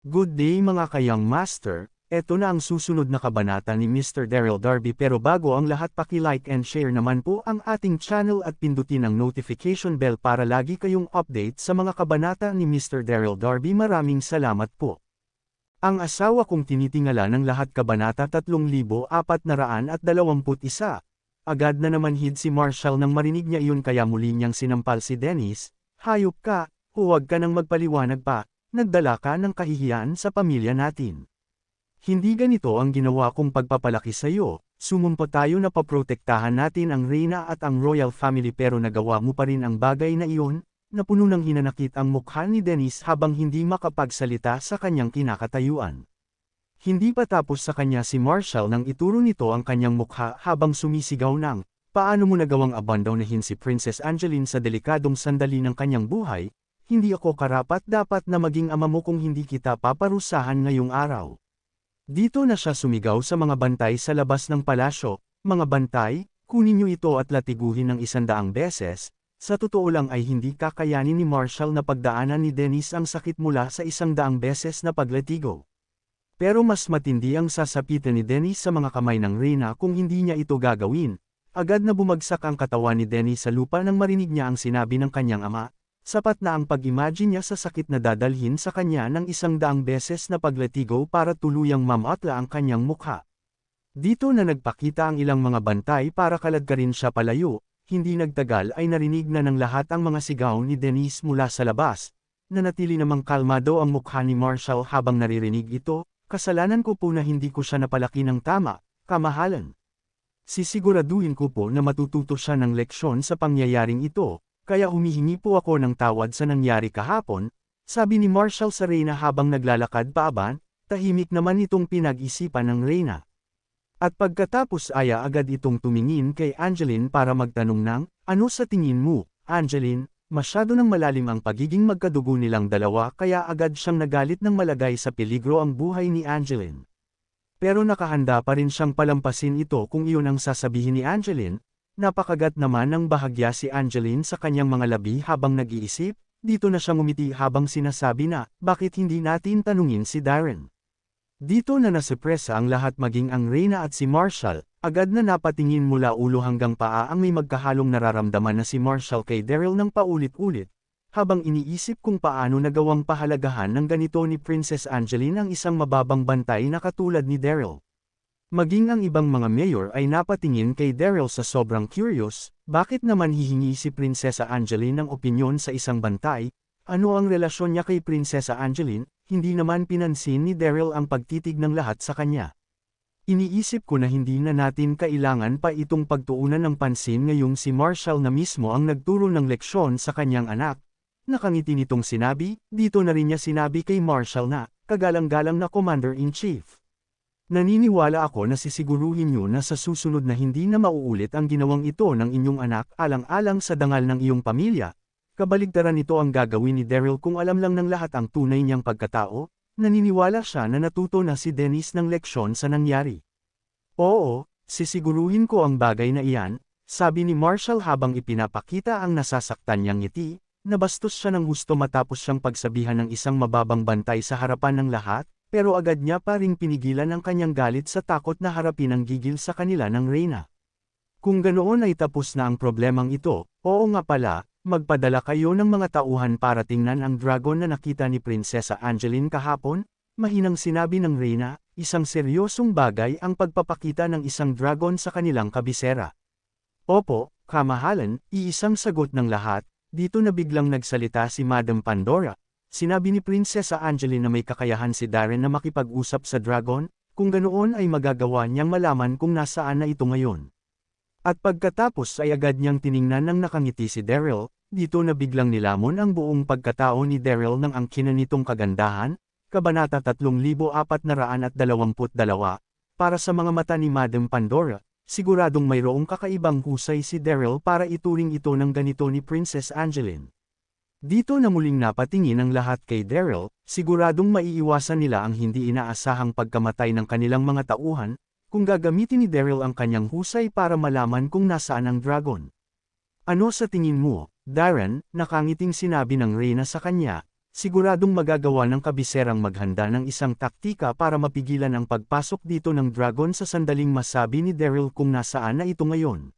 Good day mga kayang master, eto na ang susunod na kabanata ni Mr. Daryl Darby pero bago ang lahat paki-like and share naman po ang ating channel at pindutin ang notification bell para lagi kayong update sa mga kabanata ni Mr. Daryl Darby. Maraming salamat po. Ang asawa kong tinitingala ng lahat kabanata 3421. Agad na naman hid si Marshall nang marinig niya iyon kaya muli niyang sinampal si Dennis. Hayop ka, huwag ka nang magpaliwanag pa. Nagdala ka ng kahihiyan sa pamilya natin. Hindi ganito ang ginawa kong pagpapalaki sa iyo, sumumpa tayo na paprotektahan natin ang reyna at ang royal family pero nagawa mo pa rin ang bagay na iyon, na puno ng hinanakit ang mukha ni Dennis habang hindi makapagsalita sa kanyang kinakatayuan. Hindi pa tapos sa kanya si Marshall nang ituro nito ang kanyang mukha habang sumisigaw ng, paano mo nagawang abandonahin si Princess Angeline sa delikadong sandali ng kanyang buhay? Hindi ako karapat dapat na maging ama mo kung hindi kita paparusahan ngayong araw. Dito na siya sumigaw sa mga bantay sa labas ng palasyo, mga bantay, kunin niyo ito at latiguhin ng 100 beses, sa totoo lang ay hindi kakayanin ni Marshall na pagdaanan ni Dennis ang sakit mula sa 100 beses na paglatigo. Pero mas matindi ang sasapitan ni Dennis sa mga kamay ng reyna kung hindi niya ito gagawin. Agad na bumagsak ang katawan ni Dennis sa lupa nang marinig niya ang sinabi ng kanyang ama. Sapat na ang pag-imagine niya sa sakit na dadalhin sa kanya ng 100 beses na paglatigo para tuluyang mamatla ang kanyang mukha. Dito na nagpakita ang ilang mga bantay para kaladkarin siya palayo, hindi nagtagal ay narinig na ng lahat ang mga sigaw ni Denise mula sa labas. Nanatili namang kalmado ang mukha ni Marshall habang naririnig ito, kasalanan ko po na hindi ko siya napalaki ng tama, kamahalan. Sisiguraduhin ko po na matututo siya ng leksyon sa pangyayaring ito. Kaya humihingi po ako ng tawad sa nangyari kahapon, sabi ni Marshall sa reyna habang naglalakad paaban, tahimik naman itong pinag-isipan ng reyna. At pagkatapos ay agad itong tumingin kay Angeline para magtanong ng, ano sa tingin mo, Angeline, masyado nang malalim ang pagiging magkadugo nilang dalawa kaya agad siyang nagalit ng malagay sa peligro ang buhay ni Angeline. Pero nakahanda pa rin siyang palampasin ito kung iyon ang sasabihin ni Angeline. Napakagat naman ng bahagya si Angeline sa kanyang mga labi habang nag-iisip, dito na siya ngumiti habang sinasabi na, bakit hindi natin tanungin si Darren? Dito na nasupresa ang lahat maging ang reyna at si Marshall, agad na napatingin mula ulo hanggang paa ang may magkahalong nararamdaman na si Marshall kay Daryl ng paulit-ulit, habang iniisip kung paano nagawang pahalagahan ng ganito ni Princess Angeline ang isang mababang bantay na katulad ni Daryl. Maging ang ibang mga mayor ay napatingin kay Daryl sa sobrang curious, bakit naman hihingi si Prinsesa Angeline ng opinyon sa isang bantay, ano ang relasyon niya kay Prinsesa Angeline, hindi naman pinansin ni Daryl ang pagtitig ng lahat sa kanya. Iniisip ko na hindi na natin kailangan pa itong pagtuunan ng pansin ngayong si Marshall na mismo ang nagturo ng leksyon sa kanyang anak. Nakangiti nitong sinabi, dito na rin niya sinabi kay Marshall na, kagalang-galang na Commander-in-Chief. Naniniwala ako na sisiguruhin niyo na sa susunod na hindi na mauulit ang ginawang ito ng inyong anak alang-alang sa dangal ng iyong pamilya. Kabaligtaran nito ang gagawin ni Daryl kung alam lang ng lahat ang tunay niyang pagkatao. Naniniwala siya na natuto na si Dennis ng leksyon sa nangyari. Oo, sisiguruhin ko ang bagay na iyan, sabi ni Marshall habang ipinapakita ang nasasaktan niyang ngiti. Nabastos siya ng gusto matapos siyang pagsabihan ng isang mababang bantay sa harapan ng lahat. Pero agad niya pa ring pinigilan ang kanyang galit sa takot na harapin ang gigil sa kanila ng reyna. Kung ganoon ay tapos na ang problemang ito, oo nga pala, magpadala kayo ng mga tauhan para tingnan ang dragon na nakita ni Prinsesa Angeline kahapon, mahinang sinabi ng reyna, isang seryosong bagay ang pagpapakita ng isang dragon sa kanilang kabisera. Opo, kamahalan, iisang sagot ng lahat, dito na biglang nagsalita si Madam Pandora. Sinabi ni Prinsesa Angeline na may kakayahan si Darren na makipag-usap sa dragon, kung ganoon ay magagawa niyang malaman kung nasaan na ito ngayon. At pagkatapos ay agad niyang tiningnan ng nakangiti si Daryl, dito na biglang nilamon ang buong pagkatao ni Daryl ng angkinan nitong kagandahan, Kabanata 3422, para sa mga mata ni Madam Pandora, siguradong mayroong kakaibang husay si Daryl para ituring ito ng ganito ni Princess Angeline. Dito na muling napatingin ang lahat kay Daryl, siguradong maiiwasan nila ang hindi inaasahang pagkamatay ng kanilang mga tauhan, kung gagamitin ni Daryl ang kanyang husay para malaman kung nasaan ang dragon. Ano sa tingin mo, Darren? Nakangiting sinabi ng reyna sa kanya, Siguradong magagawa ng kabiserang maghanda ng isang taktika para mapigilan ang pagpasok dito ng dragon sa sandaling masabi ni Daryl kung nasaan na ito ngayon.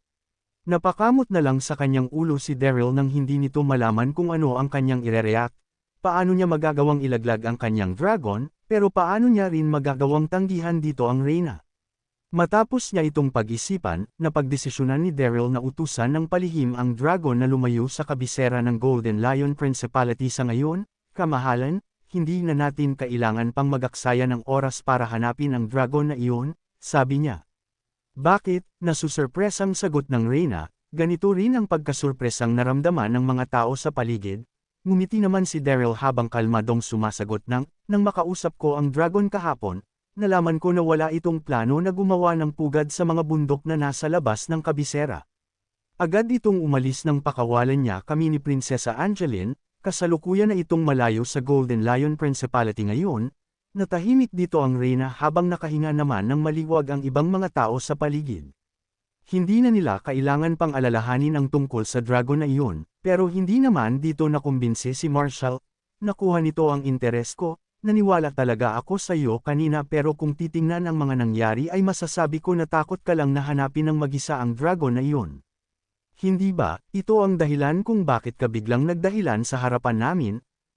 Napakamot na lang sa kanyang ulo si Daryl nang hindi nito malaman kung ano ang kanyang irereact. Paano niya magagawang ilaglag ang kanyang dragon, pero paano niya rin magagawang tanggihan dito ang Reyna? Matapos niya itong pag-isipan, napagdesisyonan ni Daryl na utusan ng palihim ang dragon na lumayo sa kabisera ng Golden Lion Principality sa ngayon. Kamahalan, hindi na natin kailangan pang mag-aksaya ng oras para hanapin ang dragon na iyon, sabi niya. Bakit? Nasusurpresang sagot ng Reyna, ganito rin ang pagkasurpresang naramdaman ng mga tao sa paligid. Ngumiti naman si Daryl habang kalmadong sumasagot nang makausap ko ang dragon kahapon, nalaman ko na wala itong plano na gumawa ng pugad sa mga bundok na nasa labas ng kabisera. Agad itong umalis ng pakawalan niya kami ni Prinsesa Angeline. Kasalukuyan na itong malayo sa Golden Lion Principality ngayon, natahimik dito ang Reyna habang nakahinga naman ng maliwag ang ibang mga tao sa paligid. Hindi na nila kailangan pang alalahanin ang tungkol sa dragon na iyon, pero hindi naman dito nakumbinsi si Marshall. Nakuha nito ang interes ko, naniwala talaga ako sa iyo kanina pero kung titingnan ang mga nangyari ay masasabi ko na takot ka lang na hanapin ng mag-isa ang dragon na iyon. Hindi ba, ito ang dahilan kung bakit ka biglang nagdahilan sa harapan namin?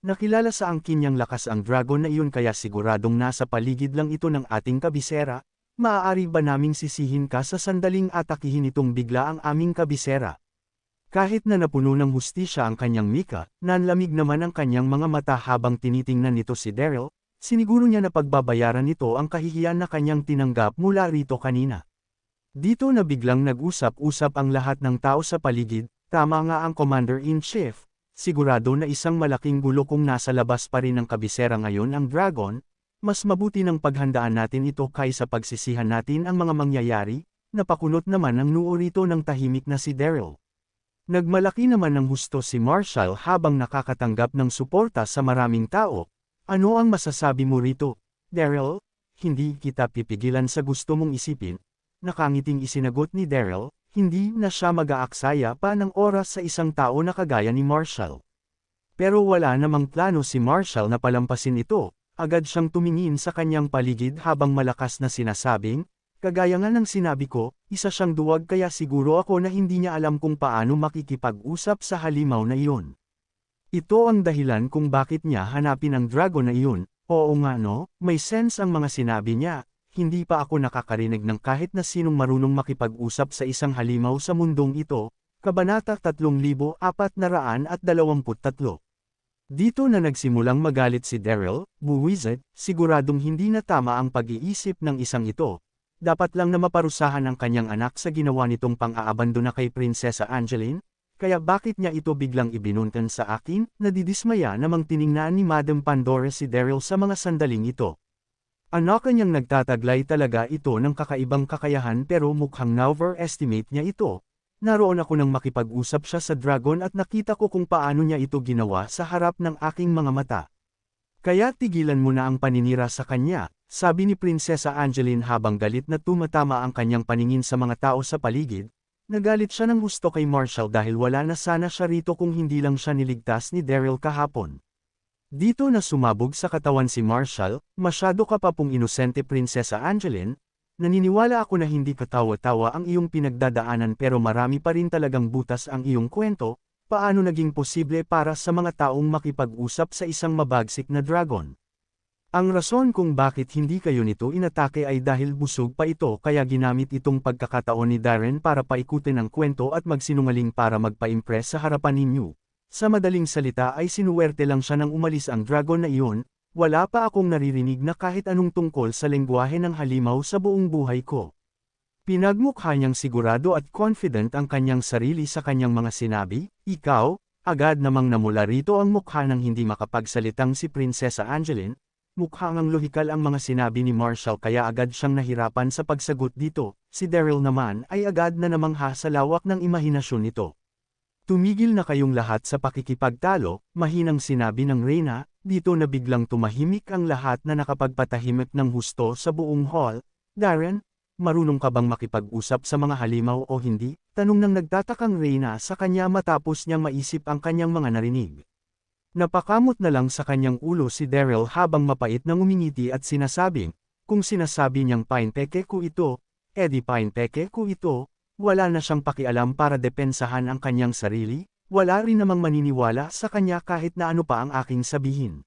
Nakilala sa angkin niyang lakas ang dragon na iyon kaya siguradong nasa paligid lang ito ng ating kabisera? Maaari ba naming sisihin ka sa sandaling atakihin itong bigla ang aming kabisera? Kahit na napuno ng hustisya ang kanyang mika, nanlamig naman ang kanyang mga mata habang tinitingnan nito si Daryl, siniguro niya na pagbabayaran nito ang kahihiyan na kanyang tinanggap mula rito kanina. Dito na biglang nag-usap-usap ang lahat ng tao sa paligid, tama nga ang Commander-in-Chief, sigurado na isang malaking gulo kung nasa labas pa rin ng kabisera ngayon ang dragon, mas mabuti ng paghandaan natin ito kaysa pagsisihan natin ang mga mangyayari, napakunot naman ang noo rito ng tahimik na si Daryl. Nagmalaki naman ng husto si Marshall habang nakakatanggap ng suporta sa maraming tao. Ano ang masasabi mo rito, Daryl? Hindi kita pipigilan sa gusto mong isipin. Nakangiting isinagot ni Daryl, hindi na siya mag-aaksaya pa ng oras sa isang tao na kagaya ni Marshall. Pero wala namang plano si Marshall na palampasin ito, agad siyang tumingin sa kanyang paligid habang malakas na sinasabing, kagaya nga ng sinabi ko, isa siyang duwag kaya siguro ako na hindi niya alam kung paano makikipag-usap sa halimaw na iyon. Ito ang dahilan kung bakit niya hanapin ang dragon na iyon, oo nga no, may sense ang mga sinabi niya. Hindi pa ako nakakarinig ng kahit na sinong marunong makipag-usap sa isang halimaw sa mundong ito, Kabanata 3423. Dito na nagsimulang magalit si Daryl, buwisit, siguradong hindi na tama ang pag-iisip ng isang ito. Dapat lang na maparusahan ang kanyang anak sa ginawa nitong pang-aabandona kay Prinsesa Angeline, kaya bakit niya ito biglang ibinuntan sa akin? Nadidismaya namang tiningnan ni Madam Pandora si Daryl sa mga sandaling ito. Kanyang nagtataglay talaga ito ng kakaibang kakayahan pero mukhang na-overestimate niya ito. Naroon ako nang makipag-usap siya sa dragon at nakita ko kung paano niya ito ginawa sa harap ng aking mga mata. Kaya tigilan mo na ang paninira sa kanya, sabi ni Prinsesa Angeline habang galit na tumatama ang kanyang paningin sa mga tao sa paligid. Nagalit siya ng gusto kay Marshall dahil wala na sana siya rito kung hindi lang siya niligtas ni Daryl kahapon. Dito na sumabog sa katawan si Marshall, masyado ka pa pong inosente Prinsesa Angeline, naniniwala ako na hindi katawa-tawa ang iyong pinagdadaanan pero marami pa rin talagang butas ang iyong kwento, paano naging posible para sa mga taong makipag-usap sa isang mabagsik na dragon. Ang rason kung bakit hindi kayo nito inatake ay dahil busog pa ito kaya ginamit itong pagkakataon ni Darren para paikutin ang kwento at magsinungaling para magpa-impress sa harapan ninyo. Sa madaling salita ay sinuwerte lang siya nang umalis ang dragon na iyon, wala pa akong naririnig na kahit anong tungkol sa lengguwahe ng halimaw sa buong buhay ko. Pinagmukha niyang sigurado at confident ang kanyang sarili sa kanyang mga sinabi, ikaw, agad namang namula rito ang mukha ng hindi makapagsalitang si Prinsesa Angeline, mukhang ang lohikal ang mga sinabi ni Marshall kaya agad siyang nahirapan sa pagsagot dito, si Daryl naman ay agad na namangha sa lawak ng imahinasyon nito. Tumigil na kayong lahat sa pakikipagtalo, mahinang sinabi ng Reyna, dito na biglang tumahimik ang lahat na nakapagpatahimik ng husto sa buong hall. Darren, marunong ka bang makipag-usap sa mga halimaw o hindi? Tanong ng nagtatakang Reyna sa kanya matapos niyang maisip ang kanyang mga narinig. Napakamot na lang sa kanyang ulo si Daryl habang mapait na ngumingiti at sinasabing, kung sinasabi niyang painpeke ko ito, edi painpeke ko ito, wala na siyang pakialam para depensahan ang kanyang sarili, wala rin namang maniniwala sa kanya kahit na ano pa ang aking sabihin.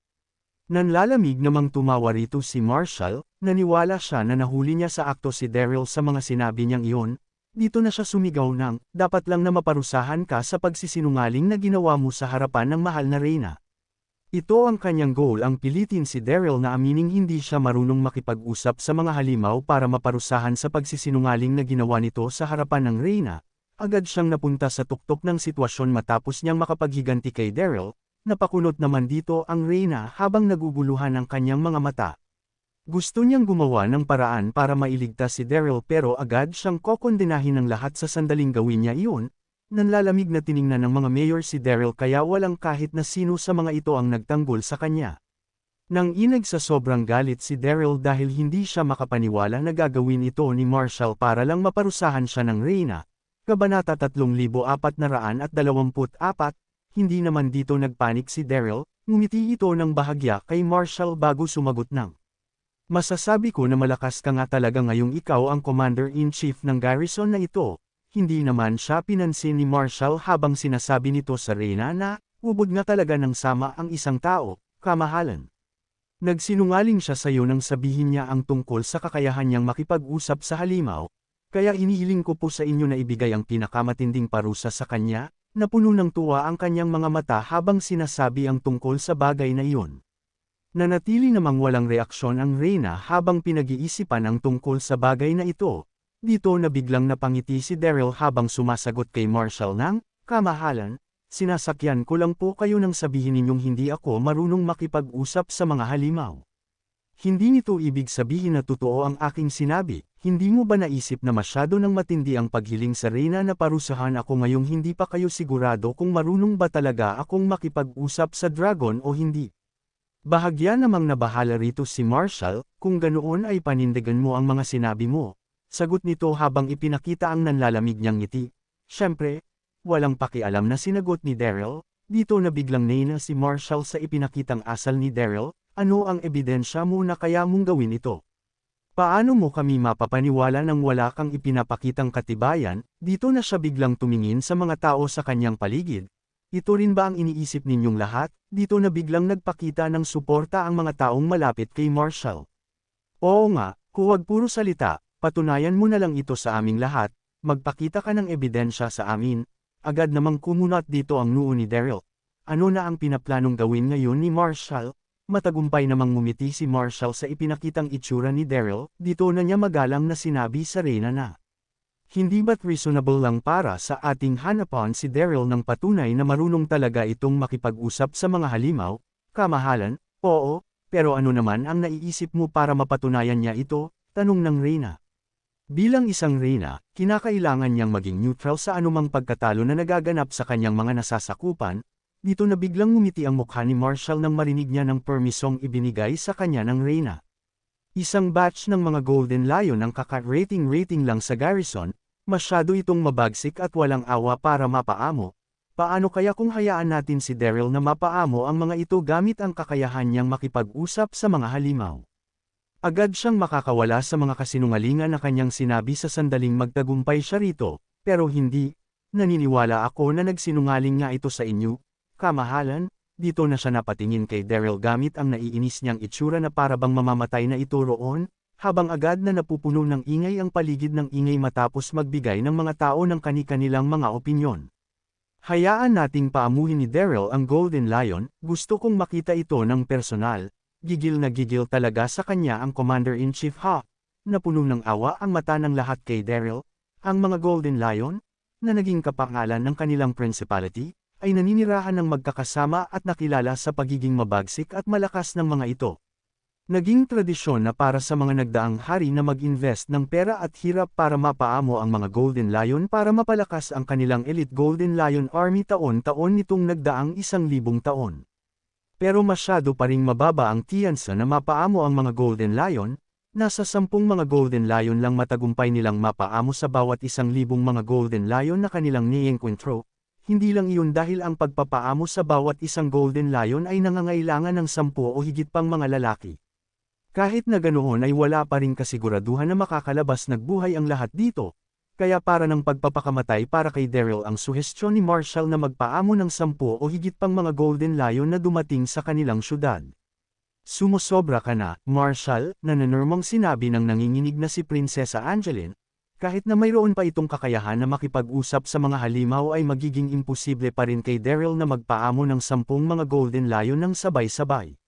Nanlalamig namang tumawa rito si Marshall, naniwala siya na nahuli niya sa akto si Daryl sa mga sinabi niyang iyon, dito na siya sumigaw ng, dapat lang na maparusahan ka sa pagsisinungaling na ginawa mo sa harapan ng mahal na reyna. Ito ang kanyang goal ang pilitin si Daryl na amining hindi siya marunong makipag-usap sa mga halimaw para maparusahan sa pagsisinungaling na ginawa nito sa harapan ng reyna. Agad siyang napunta sa tuktok ng sitwasyon matapos niyang makapaghiganti kay Daryl, napakunot naman dito ang reyna habang naguguluhan ang kanyang mga mata. Gusto niyang gumawa ng paraan para mailigtas si Daryl pero agad siyang kokondenahin ng lahat sa sandaling gawin niya iyon. Nanlalamig na tiningnan ng mga mayor si Daryl kaya walang kahit na sino sa mga ito ang nagtanggol sa kanya. Nang inag sa sobrang galit si Daryl dahil hindi siya makapaniwala na gagawin ito ni Marshall para lang maparusahan siya ng reyna. Kabanata 3424, hindi naman dito nagpanik si Daryl, ngumiti ito ng bahagya kay Marshall bago sumagot ng, masasabi ko na malakas ka nga talaga ngayong ikaw ang commander-in-chief ng garrison na ito. Hindi naman siya pinansin ni Marshall habang sinasabi nito sa reyna na, ubod nga talaga ng sama ang isang tao, kamahalan. Nagsinungaling siya sa iyo nang sabihin niya ang tungkol sa kakayahan niyang makipag-usap sa halimaw, kaya inihiling ko po sa inyo na ibigay ang pinakamatinding parusa sa kanya, na puno ng tuwa ang kanyang mga mata habang sinasabi ang tungkol sa bagay na iyon. Nanatili namang walang reaksyon ang reyna habang pinag-iisipan ang tungkol sa bagay na ito. Dito na biglang napangiti si Daryl habang sumasagot kay Marshall ng, kamahalan, sinasakyan ko lang po kayo nang sabihin ninyong hindi ako marunong makipag-usap sa mga halimaw. Hindi nito ibig sabihin na totoo ang aking sinabi, hindi mo ba naisip na masyado ng matindi ang paghiling sa reyna na parusahan ako ngayong hindi pa kayo sigurado kung marunong ba talaga akong makipag-usap sa dragon o hindi? Bahagya namang nabahala rito si Marshall, kung ganoon ay panindigan mo ang mga sinabi mo. Sagot nito habang ipinakita ang nanlalamig niyang ngiti. Siyempre, walang pakialam na sinagot ni Daryl, dito na biglang nena si Marshall sa ipinakitang asal ni Daryl, ano ang ebidensya mo na kaya mong gawin ito? Paano mo kami mapapaniwala nang wala kang ipinapakitang katibayan? Dito na siya biglang tumingin sa mga tao sa kanyang paligid. Ito rin ba ang iniisip ninyong lahat? Dito na biglang nagpakita ng suporta ang mga taong malapit kay Marshall. Oo nga, huwag puro salita, patunayan mo na lang ito sa aming lahat, magpakita ka ng ebidensya sa amin. Agad namang kumunat dito ang noo ni Daryl. Ano na ang pinaplanong gawin ngayon ni Marshall? Matagumpay namang ngumiti si Marshall sa ipinakitang itsura ni Daryl, dito na niya magalang na sinabi sa reyna na. Hindi ba't reasonable lang para sa ating hanapan si Daryl ng patunay na marunong talaga itong makipag-usap sa mga halimaw? Kamahalan, oo, pero ano naman ang naiisip mo para mapatunayan niya ito? Tanong ng reyna. Bilang isang reyna, kinakailangan niyang maging neutral sa anumang pagkatalo na nagaganap sa kanyang mga nasasakupan. Dito na biglang ngumiti ang mukha ni Marshall nang marinig niya ng permisong ibinigay sa kanya ng reyna. Isang batch ng mga Golden Lion ang kaka-rating lang sa garrison, masyado itong mabagsik at walang awa para mapaamo. Paano kaya kung hayaan natin si Daryl na mapaamo ang mga ito gamit ang kakayahan niyang makipag-usap sa mga halimaw? Agad siyang makakawala sa mga kasinungalingan na kanyang sinabi sa sandaling magtagumpay siya rito, pero hindi, naniniwala ako na nagsinungaling nga ito sa inyo, kamahalan. Dito na siya napatingin kay Daryl gamit ang naiinis niyang itsura na parabang mamamatay na ito roon, habang agad na napupuno ng ingay ang paligid ng ingay matapos magbigay ng mga tao ng kani-kanilang mga opinyon. Hayaan nating paamuhin ni Daryl ang Golden Lion, gusto kong makita ito ng personal. Gigil na gigil talaga sa kanya ang Commander-in-Chief Hawk. Napuno ng awa ang mata ng lahat kay Daryl, ang mga Golden Lion, na naging kapangalan ng kanilang principality, ay naninirahan ng magkakasama at nakilala sa pagiging mabagsik at malakas ng mga ito. Naging tradisyon na para sa mga nagdaang hari na mag-invest ng pera at hirap para mapaamo ang mga Golden Lion para mapalakas ang kanilang elite Golden Lion Army taon-taon nitong nagdaang 1,000 taon. Pero masyado pa ring mababa ang tiyansa na mapaamo ang mga Golden Lion, nasa 10 mga Golden Lion lang matagumpay nilang mapaamo sa bawat 1,000 mga Golden Lion na kanilang ni-encuentro. Hindi lang iyon dahil ang pagpapaamo sa bawat isang Golden Lion ay nangangailangan ng 10 o higit pang mga lalaki. Kahit na ganoon ay wala pa ring kasiguraduhan na makakalabas nagbuhay ang lahat dito, kaya para ng pagpapakamatay para kay Daryl ang suhestyon ni Marshall na magpaamo ng 10 o higit pang mga Golden Lion na dumating sa kanilang syudad. Sumosobra ka na, Marshall, nananurmang sinabi ng nanginginig na si Prinsesa Angeline, kahit na mayroon pa itong kakayahan na makipag-usap sa mga halimaw ay magiging imposible pa rin kay Daryl na magpaamo ng 10 mga Golden Lion ng sabay-sabay.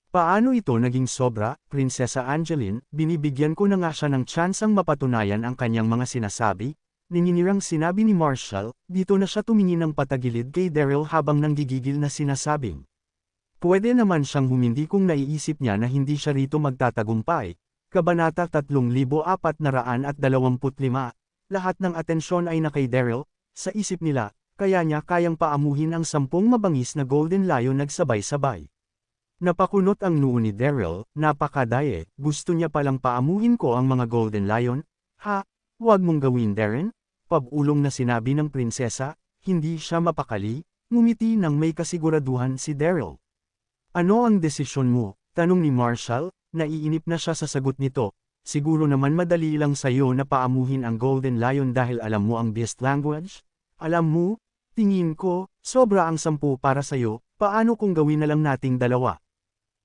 Paano ito naging sobra, Prinsesa Angeline? Binibigyan ko na nga siya ng tsansang mapatunayan ang kanyang mga sinasabi, ninginirang sinabi ni Marshall, dito na siya tumingin ng patagilid kay Daryl habang nanggigigil na sinasabing. Pwede naman siyang humindi kung naiisip niya na hindi siya rito magtatagumpay. Kabanata 3425, lahat ng atensyon ay na kay Daryl, sa isip nila, kaya niya kayang paamuhin ang 10 mabangis na Golden Lion nagsabay-sabay. Napakunot ang noo ni Daryl, napakadaye, gusto niya palang paamuhin ko ang mga Golden Lion? Ha? Huwag mong gawin Darren? Pabulong na sinabi ng prinsesa, hindi siya mapakali, ngumiti nang may kasiguraduhan si Daryl. Ano ang desisyon mo? Tanong ni Marshall, naiinip na siya sa sagot nito, siguro naman madali lang sa'yo na paamuhin ang Golden Lion dahil alam mo ang beast language? Alam mo, tingin ko, sobra ang 10 para sa'yo, paano kung gawin na lang nating 2?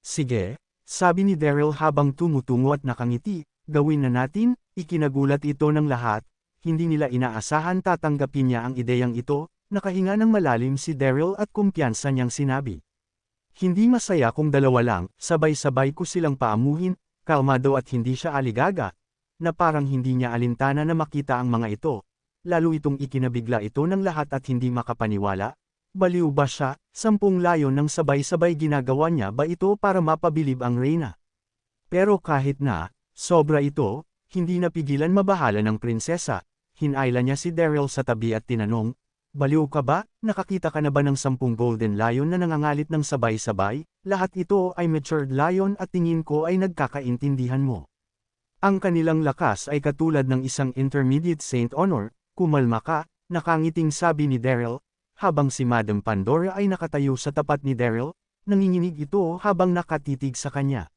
Sige, sabi ni Daryl habang tumutungo at nakangiti, gawin na natin, ikinagulat ito ng lahat, hindi nila inaasahan tatanggapin niya ang ideyang ito, nakahinga ng malalim si Daryl at kumpiyansa niyang sinabi. Hindi masaya kung 2 lang, sabay-sabay ko silang paamuhin, kalmado at hindi siya aligaga, na parang hindi niya alintana na makita ang mga ito, lalo itong ikinabigla ito ng lahat at hindi makapaniwala. Baliw ba siya, 10 layon ng sabay-sabay ginagawa niya ba ito para mapabilib ang reyna? Pero kahit na, sobra ito, hindi napigilan mabahala ng prinsesa, hinayla niya si Daryl sa tabi at tinanong, baliw ka ba, nakakita ka na ba ng 10 Golden Lion na nangangalit ng sabay-sabay? Lahat ito ay matured lion at tingin ko ay nagkakaintindihan mo. Ang kanilang lakas ay katulad ng isang intermediate Saint Honor, kumalma ka, nakangiting sabi ni Daryl, habang si Madam Pandora ay nakatayo sa tapat ni Daryl, nanginginig ito habang nakatitig sa kanya.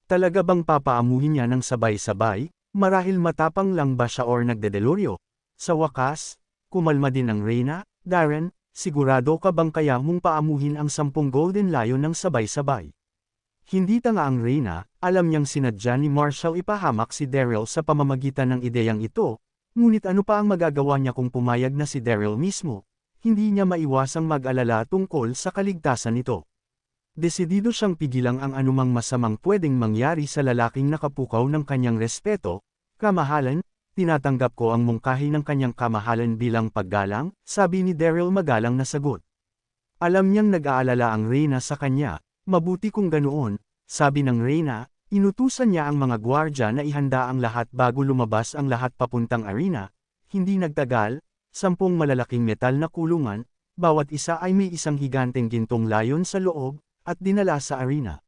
Talaga bang papaamuhin niya ng sabay-sabay, marahil matapang lang ba siya or nagdedeloryo? Sa wakas, kumalma din ang reyna, Darren, sigurado ka bang kaya mong paamuhin ang 10 Golden Lion ng sabay-sabay? Hindi tanga ang reyna, alam niyang sinadya ni Marshall ipahamak si Daryl sa pamamagitan ng ideyang ito, ngunit ano pa ang magagawa niya kung pumayag na si Daryl mismo? Hindi niya maiwasang mag-alala tungkol sa kaligtasan nito. Desidido siyang pigilang ang anumang masamang pwedeng mangyari sa lalaking nakapukaw ng kanyang respeto, kamahalan, tinatanggap ko ang mungkahi ng kanyang kamahalan bilang paggalang, sabi ni Daryl magalang na sagot. Alam niyang nag-aalala ang reyna sa kanya, mabuti kung ganoon, sabi ng reyna, inutusan niya ang mga gwardya na ihanda ang lahat bago lumabas ang lahat papuntang arena, hindi nagtagal, 10 malalaking metal na kulungan, bawat isa ay may isang higanteng gintong layon sa loob, at dinala sa arena.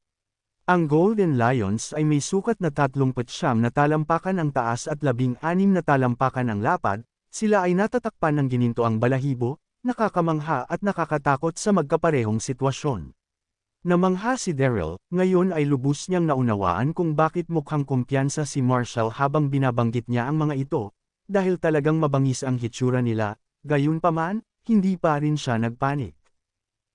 Ang Golden Lions ay may sukat na 39 na talampakan ang taas at 16 na talampakan ang lapad, sila ay natatakpan ng ginintoang balahibo, nakakamangha at nakakatakot sa magkaparehong sitwasyon. Namangha si Daryl, ngayon ay lubos niyang naunawaan kung bakit mukhang kumpiyansa si Marshall habang binabanggit niya ang mga ito, dahil talagang mabangis ang hitsura nila, gayunpaman, hindi pa rin siya nagpanik.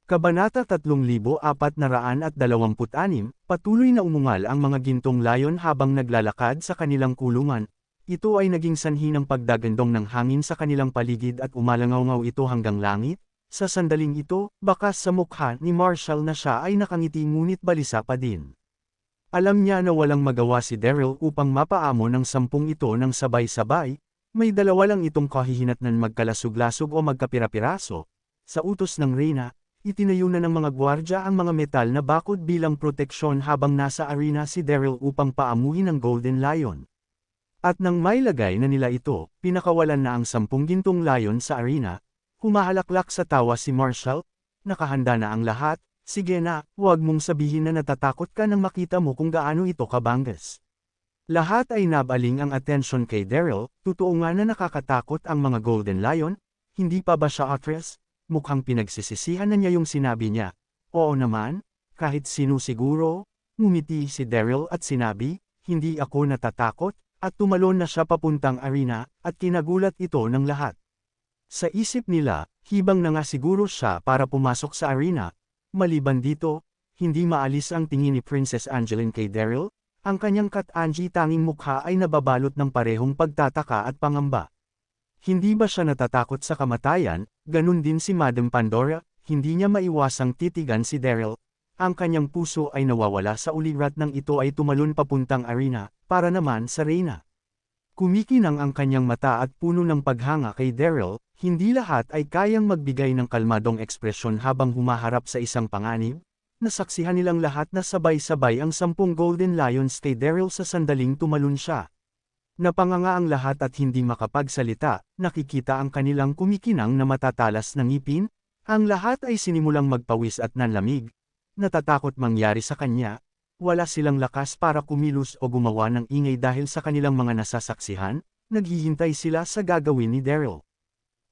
Kabanata 3426, patuloy na umungal ang mga gintong layon habang naglalakad sa kanilang kulungan. Ito ay naging sanhi ng pagdagandong ng hangin sa kanilang paligid at umalangaw-ngaw ito hanggang langit. Sa sandaling ito, bakas sa mukha ni Marshall na siya ay nakangiti ngunit balisa pa din. Alam niya na walang magawa si Daryl upang mapaamo ng 10 ito ng sabay-sabay, may 2 lang itong kahihinatnan magkalasug-lasug o magkapira-piraso. Sa utos ng reyna, itinayo na ng mga gwardya ang mga metal na bakod bilang proteksyon habang nasa arena si Daryl upang paamuhin ang Golden Lion. At nang mailagay na nila ito, pinakawalan na ang 10 gintong layon sa arena, humahalaklak sa tawa si Marshall, nakahanda na ang lahat, sige na, huwag mong sabihin na natatakot ka nang makita mo kung gaano ito kabangas. Lahat ay nabaling ang atensyon kay Daryl, totoo nga na nakakatakot ang mga Golden Lion, hindi pa ba siya actress? mukhang pinagsisisihan na niya yung sinabi niya. Oo naman, kahit sino siguro, ngumiti si Daryl at sinabi, hindi ako natatakot, at tumalon na siya papuntang arena, at kinagulat ito ng lahat. Sa isip nila, hibang na nga siguro siya para pumasok sa arena. Maliban dito, hindi maalis ang tingin ni Princess Angeline kay Daryl, ang kanyang Kat-Angie tanging mukha ay nababalot ng parehong pagtataka at pangamba. Hindi ba siya natatakot sa kamatayan? Ganun din si Madam Pandora, hindi niya maiwasang titigan si Daryl. Ang kanyang puso ay nawawala sa ulirat nang ito ay tumalon papuntang arena, para naman sa Reyna. Kumikinang ang kanyang mata at puno ng paghanga kay Daryl, hindi lahat ay kayang magbigay ng kalmadong ekspresyon habang humaharap sa isang panganib. Nasaksihan nilang lahat na sabay-sabay ang 10 Golden Lions kay Daryl sa sandaling tumalon siya. Napanganga ang lahat at hindi makapagsalita, nakikita ang kanilang kumikinang na matatalas na ngipin, ang lahat ay sinimulang magpawis at nanlamig. Natatakot mangyari sa kanya, wala silang lakas para kumilos o gumawa ng ingay dahil sa kanilang mga nasasaksihan, naghihintay sila sa gagawin ni Daryl.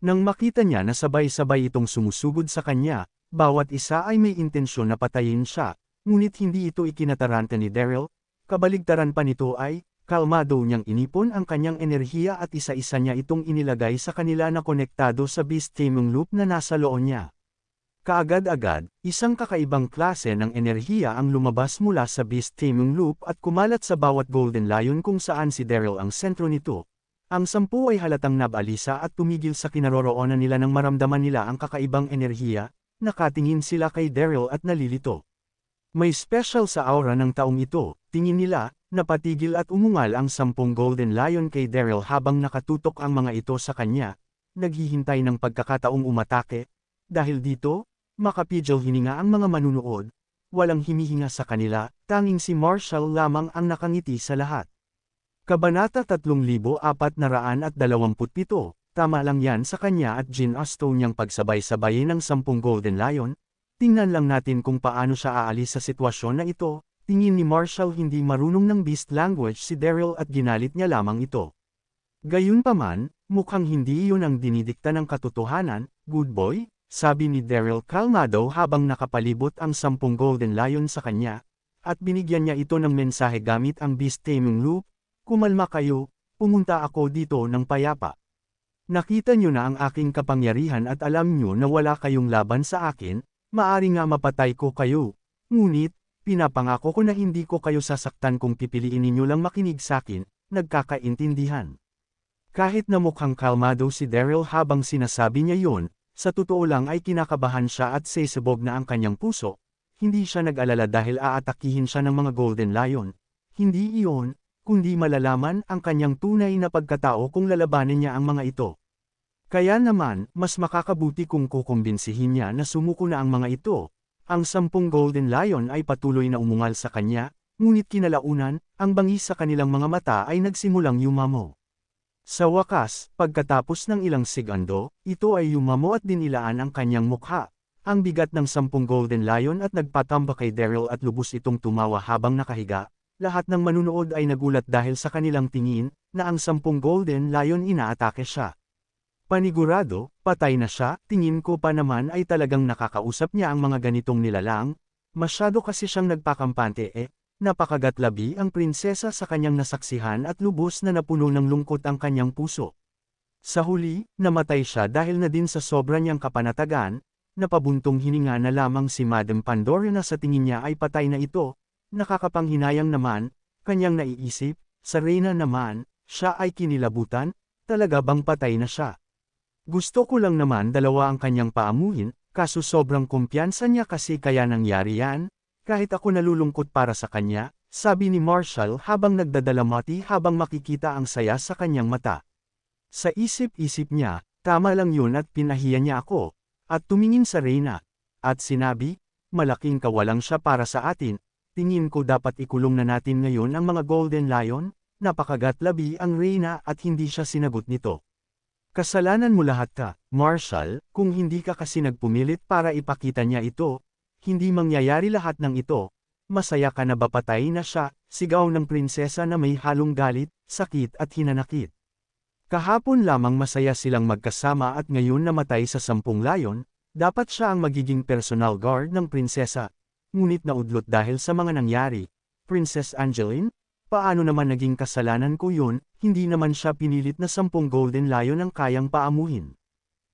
Nang makita niya na sabay-sabay itong sumusugod sa kanya, bawat isa ay may intensyon na patayin siya, ngunit hindi ito ikinataranta ni Daryl, kabaligtaran pa nito ay, kalmado niyang inipon ang kanyang enerhiya at isa-isa niya itong inilagay sa kanila na konektado sa Beast Taming Loop na nasa loob niya. Kaagad-agad, isang kakaibang klase ng enerhiya ang lumabas mula sa Beast Taming Loop at kumalat sa bawat Golden Lion kung saan si Daryl ang sentro nito. Ang 10 ay halatang nabalisa at tumigil sa kinaroroonan nila nang maramdaman nila ang kakaibang enerhiya. Nakatingin sila kay Daryl at nalilito. May special sa aura ng taong ito, tingin nila, napatigil at umungal ang 10 Golden Lion kay Daryl habang nakatutok ang mga ito sa kanya, naghihintay ng pagkakataong umatake. Dahil dito, makapigil hininga ang mga manunood, walang himihinga sa kanila, tanging si Marshall lamang ang nakangiti sa lahat. Kabanata 3427. Tama lang yan sa kanya at Jin Asto niyang pagsabay-sabayin ng 10 Golden Lion. Tingnan lang natin kung paano siya aalis sa sitwasyon na ito. Tingin ni Marshall hindi marunong ng beast language si Daryl at ginalit niya lamang ito. Gayunpaman, mukhang hindi iyon ang dinidikta ng katotohanan, good boy, sabi ni Daryl kalmado habang nakapalibot ang 10 Golden Lion sa kanya, at binigyan niya ito ng mensahe gamit ang Beast Taming Loop. Kumalma kayo, pumunta ako dito ng payapa. Nakita niyo na ang aking kapangyarihan at alam niyo na wala kayong laban sa akin, maari nga mapatay ko kayo. Ngunit, pinapangako ko na hindi ko kayo sasaktan kung pipiliin ninyo lang makinig sa akin, nagkakaintindihan. Kahit na mukhang kalmado si Daryl habang sinasabi niya yon, sa totoo lang ay kinakabahan siya at sesabog na ang kanyang puso. Hindi siya nag-alala dahil aatakihin siya ng mga Golden Lion. Hindi iyon, kundi malalaman ang kanyang tunay na pagkatao kung lalabanin niya ang mga ito. Kaya naman, mas makakabuti kung kukumbinsihin niya na sumuko na ang mga ito. Ang 10 Golden Lion ay patuloy na umungal sa kanya, ngunit kinalaunan, ang bangis sa kanilang mga mata ay nagsimulang yumamo. Sa wakas, pagkatapos ng ilang segundo, ito ay yumamo at dinilaan ang kanyang mukha. Ang bigat ng 10 Golden Lion at nagpatamba kay Daryl at lubos itong tumawa habang nakahiga. Lahat ng manunood ay nagulat dahil sa kanilang tingin, na ang 10 Golden Lion inaatake siya. Panigurado, patay na siya, tingin ko pa naman ay talagang nakakausap niya ang mga ganitong nilalang, masyado kasi siyang nagpakampante napakagatlabi ang prinsesa sa kanyang nasaksihan at lubos na napuno ng lungkot ang kanyang puso. Sa huli, namatay siya dahil na din sa sobra niyang kapanatagan, napabuntong hininga na lamang si Madam Pandora na sa tingin niya ay patay na ito. Nakakapanghinayang naman, kanyang naiisip, sa Reyna naman, siya ay kinilabutan, talaga bang patay na siya? Gusto ko lang naman dalawa ang kanyang paamuhin, kaso sobrang kumpiyansa niya kasi kaya nangyari yan, kahit ako nalulungkot para sa kanya, sabi ni Marshall habang nagdadalamati habang makikita ang saya sa kanyang mata. Sa isip-isip niya, tama lang yun at pinahiya niya ako, at tumingin sa Reyna, at sinabi, malaking kawalang siya para sa atin. Tingin ko dapat ikulong na natin ngayon ang mga Golden Lion, napakagatlabi ang Reyna at hindi siya sinagot nito. Kasalanan mo lahat ka, Marshall, kung hindi ka kasi nagpumilit para ipakita niya ito, hindi mangyayari lahat ng ito. Masaya ka na ba patay na siya, sigaw ng prinsesa na may halong galit, sakit at hinanakit. Kahapon lamang masaya silang magkasama at ngayon namatay sa 10 layon, Dapat siya ang magiging personal guard ng prinsesa. Ngunit naudlot dahil sa mga nangyari. Princess Angeline? Paano naman naging kasalanan ko yun, hindi naman siya pinilit na 10 Golden Lion ang kayang paamuhin.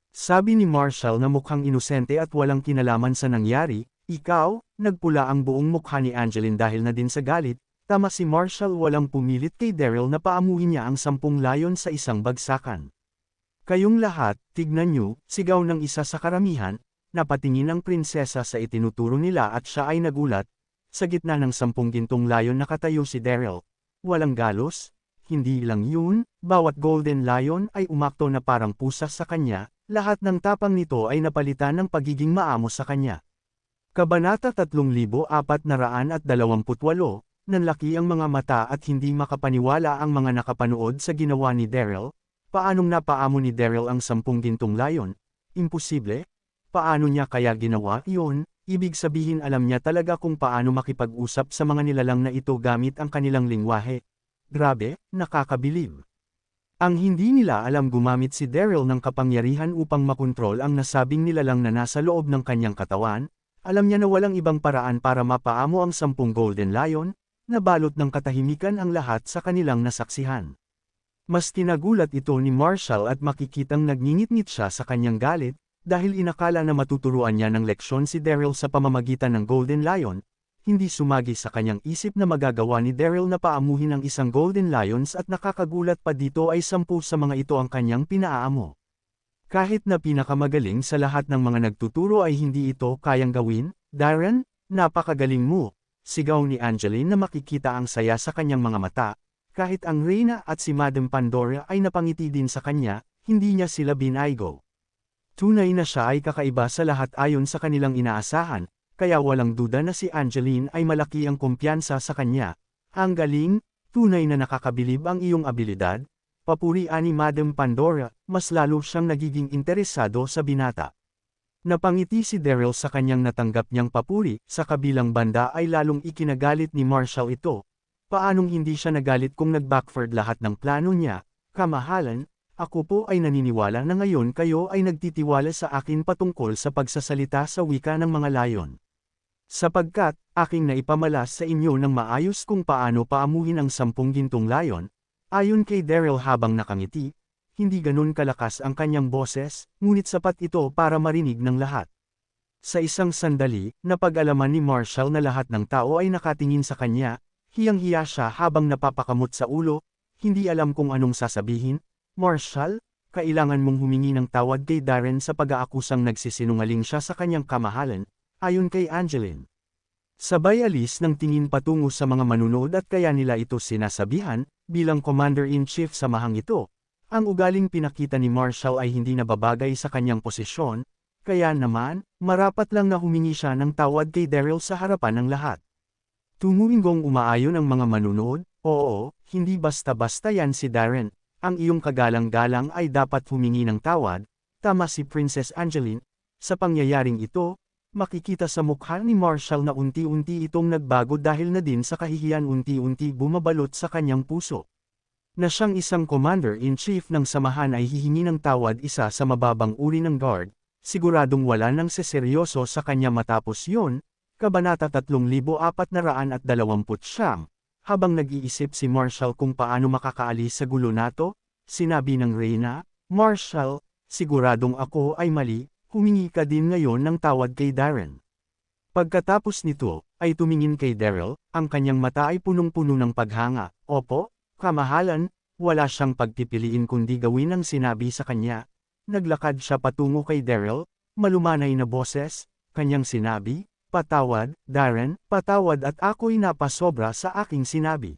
Sabi ni Marshall na mukhang inosente at walang kinalaman sa nangyari, ikaw, nagpula ang buong mukha ni Angeline dahil na din sa galit, tama si Marshall walang pumilit kay Daryl na paamuhin niya ang 10 layon sa isang bagsakan. Kayong lahat, tignan niyo, sigaw ng isa sa karamihan, napatingin ang prinsesa sa itinuturo nila at siya ay nagulat. Sa gitna ng 10 gintong layon nakatayo si Daryl. Walang galos, hindi lang yun, bawat Golden Lion ay umakto na parang pusa sa kanya, lahat ng tapang nito ay napalitan ng pagiging maamo sa kanya. Kabanata 3428, nanlaki ang mga mata at hindi makapaniwala ang mga nakapanood sa ginawa ni Daryl. Paanong napaamo ni Daryl ang 10 gintong layon? Imposible? Paano niya kaya ginawa iyon? Ibig sabihin alam niya talaga kung paano makipag-usap sa mga nilalang na ito gamit ang kanilang lingwahe. Grabe, nakakabilib. Ang hindi nila alam gumamit si Daryl ng kapangyarihan upang makontrol ang nasabing nilalang na nasa loob ng kanyang katawan. Alam niya na walang ibang paraan para mapaamo ang 10 Golden Lion, nabalot ng katahimikan ang lahat sa kanilang nasaksihan. Mas tinagulat ito ni Marshall at makikitang nagngingit-ngit siya sa kanyang galit, dahil inakala na matuturuan niya ng leksyon si Daryl sa pamamagitan ng Golden Lion, hindi sumagi sa kanyang isip na magagawa ni Daryl na paamuhin ang isang Golden Lions at nakakagulat pa dito ay 10 sa mga ito ang kanyang pinaamo. Kahit na pinakamagaling sa lahat ng mga nagtuturo ay hindi ito kayang gawin, Darren, napakagaling mo, sigaw ni Angeline na makikita ang saya sa kanyang mga mata. Kahit ang Reyna at si Madam Pandora ay napangiti din sa kanya, hindi niya sila binaygo. Tunay na siya ay kakaiba sa lahat ayon sa kanilang inaasahan, kaya walang duda na si Angeline ay malaki ang kumpiyansa sa kanya. Ang galing, tunay na nakakabilib ang iyong abilidad. Papurian ni Madam Pandora, mas lalo siyang nagiging interesado sa binata. Napangiti si Daryl sa kanyang natanggap niyang papuri, sa kabilang banda ay lalong ikinagalit ni Marshall ito. Paanong hindi siya nagalit kung nag-backfired lahat ng plano niya? Kamahalan, ako po ay naniniwala na ngayon kayo ay nagtitiwala sa akin patungkol sa pagsasalita sa wika ng mga layon. Sapagkat, aking naipamalas sa inyo ng maayos kung paano paamuhin ang 10 gintong layon, ayon kay Daryl habang nakangiti, hindi ganun kalakas ang kanyang boses, ngunit sapat ito para marinig ng lahat. Sa isang sandali, napag-alaman ni Marshall na lahat ng tao ay nakatingin sa kanya. Hiyang-hiya siya habang napapakamot sa ulo, hindi alam kung anong sasabihin. Marshall, kailangan mong humingi ng tawad kay Darren sa pag-aakusang nagsisinungaling siya sa kanyang kamahalan, ayon kay Angeline. Sabay alis ng tingin patungo sa mga manunood at kaya nila ito sinasabihan, bilang Commander-in-Chief sa mahang ito. Ang ugaling pinakita ni Marshall ay hindi nababagay sa kanyang posisyon, kaya naman, marapat lang na humingi siya ng tawad kay Daryl sa harapan ng lahat. Tumuwinggong umaayon ang mga manunood, oo, hindi basta-basta yan si Darren, ang iyong kagalang-galang ay dapat humingi ng tawad, tama si Princess Angeline. Sa pangyayaring ito, makikita sa mukha ni Marshall na unti-unti itong nagbago dahil na din sa kahihiyan unti-unti bumabalot sa kanyang puso. Na siyang isang Commander-in-Chief ng samahan ay hihingi ng tawad isa sa mababang uri ng guard, siguradong wala nang seseryoso sa kanya matapos yun. Kabanata 3429. Habang nag-iisip si Marshall kung paano makakaalis sa gulo nato, sinabi ng Reyna, Marshall, siguradong ako ay mali, humingi ka din ngayon ng tawad kay Darren. Pagkatapos nito, ay tumingin kay Daryl, ang kanyang mata ay punong-puno ng paghanga. Opo, kamahalan, wala siyang pagpipiliin kundi gawin ang sinabi sa kanya. Naglakad siya patungo kay Daryl, malumanay na boses, kanyang sinabi, patawad, Darren, patawad at ako'y napasobra sa aking sinabi.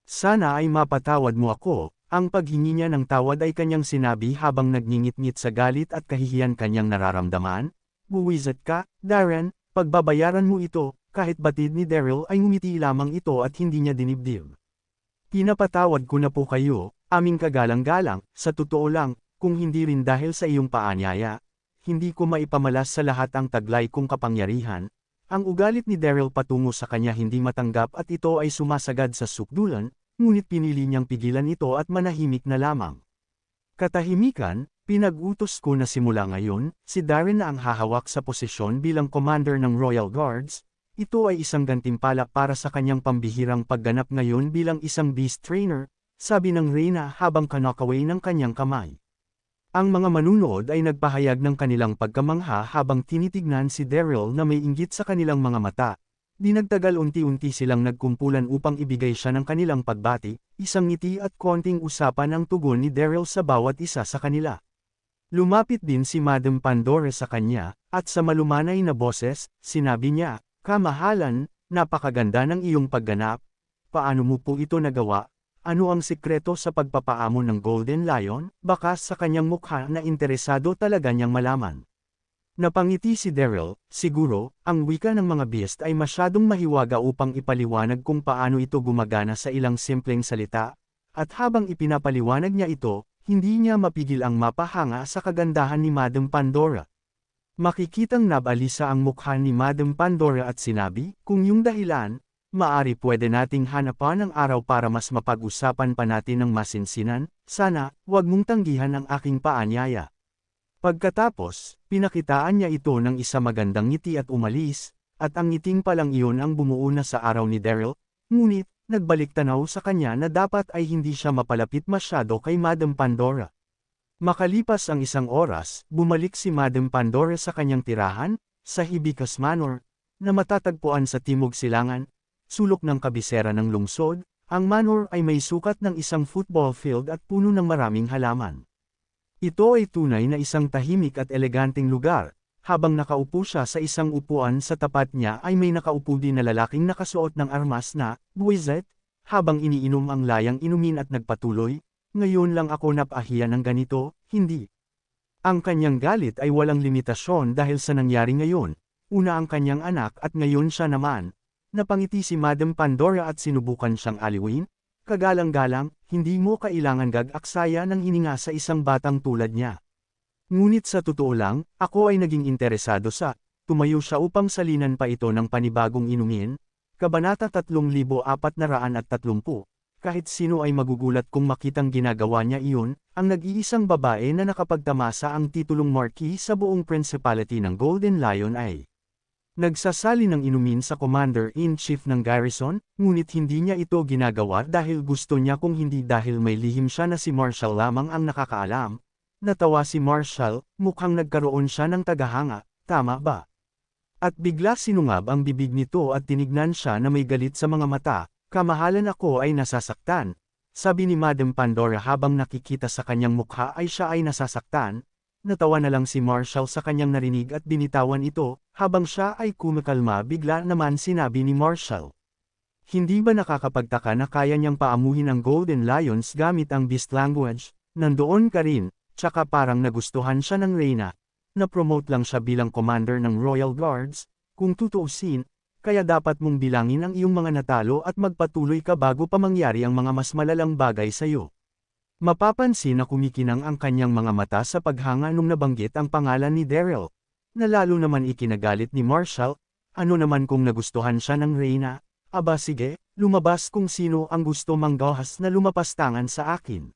Sana ay mapatawad mo ako. Ang paghingi niya ng tawad ay kanyang sinabi habang nagngingit-ngit sa galit at kahihiyan kanyang nararamdaman. Buwisit ka, Darren, pagbabayaran mo ito, kahit batid ni Daryl ay ngumiti lamang ito at hindi niya dinibdib. Pinapatawad ko na po kayo, aming kagalang-galang, sa totoo lang, kung hindi rin dahil sa iyong paanyaya, hindi ko maipamalas sa lahat ang taglay kong kapangyarihan. Ang ugalit ni Daryl patungo sa kanya hindi matanggap at ito ay sumasagad sa sukdulan, ngunit pinili niyang pigilan ito at manahimik na lamang. Katahimikan, Pinag-utos ko na simula ngayon, si Darren na ang hahawak sa posisyon bilang commander ng Royal Guards. Ito ay isang gantimpala para sa kanyang pambihirang pagganap ngayon bilang isang beast trainer, sabi ng Reyna habang kanakaway ng kanyang kamay. Ang mga manunood ay nagpahayag ng kanilang pagkamangha habang tinitignan si Daryl na may inggit sa kanilang mga mata. Di nagtagal unti-unti silang nagkumpulan upang ibigay siya ng kanilang pagbati, isang ngiti at konting usapan ang tugon ni Daryl sa bawat isa sa kanila. Lumapit din si Madam Pandora sa kanya, at sa malumanay na boses, sinabi niya, "Kamahalan, napakaganda ng iyong pagganap. Paano mo po ito nagawa? Ano ang sikreto sa pagpapaamo ng Golden Lion?" Baka sa kanyang mukha na interesado talaga niyang malaman. Napangiti si Daryl, siguro, ang wika ng mga beast ay masyadong mahiwaga upang ipaliwanag kung paano ito gumagana sa ilang simpleng salita, at habang ipinapaliwanag niya ito, hindi niya mapigil ang mapahanga sa kagandahan ni Madam Pandora. Makikitang nabalisa ang mukha ni Madam Pandora at sinabi, "Kung yung dahilan, maari pwede nating hanapan ang araw para mas mapag-usapan pa natin ng masinsinan, sana, wag mong tanggihan ang aking paanyaya." Pagkatapos, pinakitaan niya ito ng isa magandang ngiti at umalis, at ang ngiting palang iyon ang bumuo na sa araw ni Daryl, ngunit, nagbalik tanaw sa kanya na dapat ay hindi siya mapalapit masyado kay Madam Pandora. Makalipas ang isang oras, bumalik si Madam Pandora sa kanyang tirahan, sa Hibiscus Manor, na matatagpuan sa Timog Silangan, sulok ng kabisera ng lungsod. Ang manor ay may sukat ng isang football field at puno ng maraming halaman. Ito ay tunay na isang tahimik at eleganteng lugar. Habang nakaupo siya sa isang upuan sa tapat niya ay may nakaupo din na lalaking nakasuot ng armas na, "Buwisit," habang iniinom ang layang inumin at nagpatuloy, "Ngayon lang ako napahiya ng ganito, hindi." Ang kanyang galit ay walang limitasyon dahil sa nangyari ngayon. Una ang kanyang anak at ngayon siya naman. Napangiti si Madam Pandora at sinubukan siyang aliwin, "Kagalang-galang, hindi mo kailangan gag-aksaya ng hininga sa isang batang tulad niya." Ngunit sa totoo lang, ako ay naging interesado sa, tumayo siya upang salinan pa ito ng panibagong inumin. Kabanata 3430. Kahit sino ay magugulat kung makitang ginagawa niya iyon, ang nag-iisang babae na nakapagtamasa ang titulong Marquis sa buong Principality ng Golden Lion ay nagsasali ng inumin sa Commander-in-Chief ng garrison, ngunit hindi niya ito ginagawa dahil gusto niya kung hindi dahil may lihim siya na si Marshall lamang ang nakakaalam. Natawa si Marshall, mukhang nagkaroon siya ng tagahanga, tama ba? At bigla sinungab ang bibig nito at tinignan siya na may galit sa mga mata. "Kamahalan, ako ay nasasaktan," sabi ni Madam Pandora habang nakikita sa kanyang mukha ay siya ay nasasaktan. Natawa na lang si Marshall sa kanyang narinig at binitawan ito, habang siya ay kumikalma bigla naman sinabi ni Marshall. "Hindi ba nakakapagtaka na kaya niyang paamuhin ang Golden Lions gamit ang beast language? Nandoon ka rin. Tsaka parang nagustuhan siya ng Reyna. Na-promote lang siya bilang commander ng Royal Guards, kung tutuusin, kaya dapat mong bilangin ang iyong mga natalo at magpatuloy ka bago pa mangyari ang mga mas malalang bagay sa iyo." Mapapansin na kumikinang ang kanyang mga mata sa paghanga nung nabanggit ang pangalan ni Daryl. Na lalo naman ikinagalit ni Marshall, "Ano naman kung nagustuhan siya ng Reyna? Aba sige, lumabas kung sino ang gusto manggahas na lumapastangan sa akin."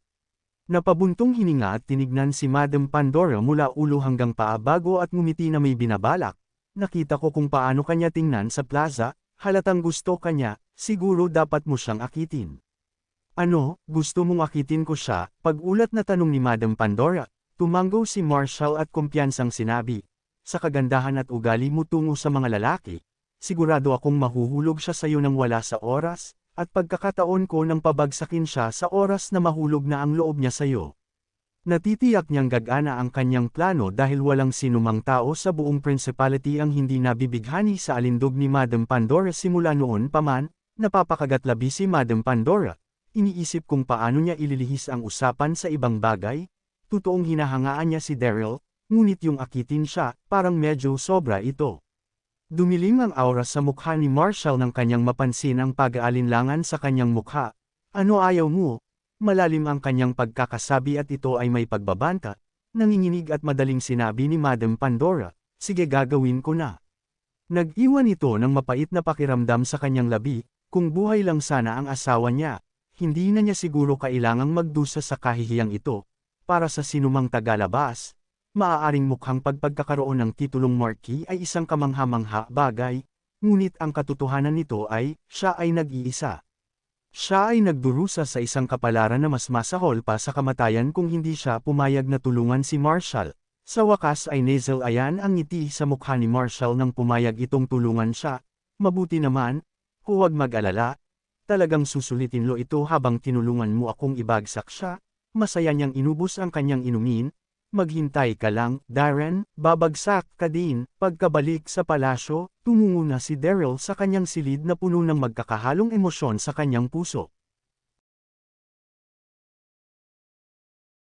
Napabuntong hininga at tinignan si Madam Pandora mula ulo hanggang paa bago at ngumiti na may binabalak. "Nakita ko kung paano kanya tingnan sa plaza, halatang gusto kanya, siguro dapat mo siyang akitin." "Ano, gusto mong akitin ko siya?" Pag-ulat na tanong ni Madam Pandora. Tumango si Marshall at kumpiyansang sinabi, "Sa kagandahan at ugali mo tungo sa mga lalaki, sigurado akong mahuhulog siya sa iyo nang wala sa oras. At pagkakataon ko nang pabagsakin siya sa oras na mahulog na ang loob niya sa iyo." Natitiyak niyang gagana ang kanyang plano dahil walang sinumang tao sa buong principality ang hindi nabibighani sa alindog ni Madam Pandora simula noon pa man. Napapakagatlabi si Madam Pandora. Iniisip kung paano niya ililihis ang usapan sa ibang bagay. Totoong hinahangaan niya si Daryl, ngunit yung akitin siya, parang medyo sobra ito. Dumilim ang aura sa mukha ni Marshall nang kanyang mapansin ang pag-aalinlangan sa kanyang mukha. "Ano ayaw mo?" Malalim ang kanyang pagkakasabi at ito ay may pagbabanta. Nanginginig at madaling sinabi ni Madam Pandora, "Sige, gagawin ko na." Nag-iwan ito ng mapait na pakiramdam sa kanyang labi. Kung buhay lang sana ang asawa niya, hindi na niya siguro kailangang magdusa sa kahihiyang ito. para sa sinumang tagalabas, maaaring mukhang pagkakaroon ng titulong Marquis ay isang kamangha-mangha bagay, ngunit ang katotohanan nito ay, siya ay nag-iisa. Siya ay nagdurusa sa isang kapalaran na mas masahol pa sa kamatayan kung hindi siya pumayag na tulungan si Marshall. Sa wakas ay nasal-ayan ang ngiti sa mukha ni Marshall nang pumayag itong tulungan siya. Mabuti naman, huwag mag-alala. Talagang susulitin lo ito habang tinulungan mo akong ibagsak siya. Masaya niyang inubos ang kanyang inumin. Maghintay ka lang, Darren, babagsak ka din. Pagkabalik sa palasyo, tumungo na si Daryl sa kanyang silid na puno ng magkakahalong emosyon sa kanyang puso.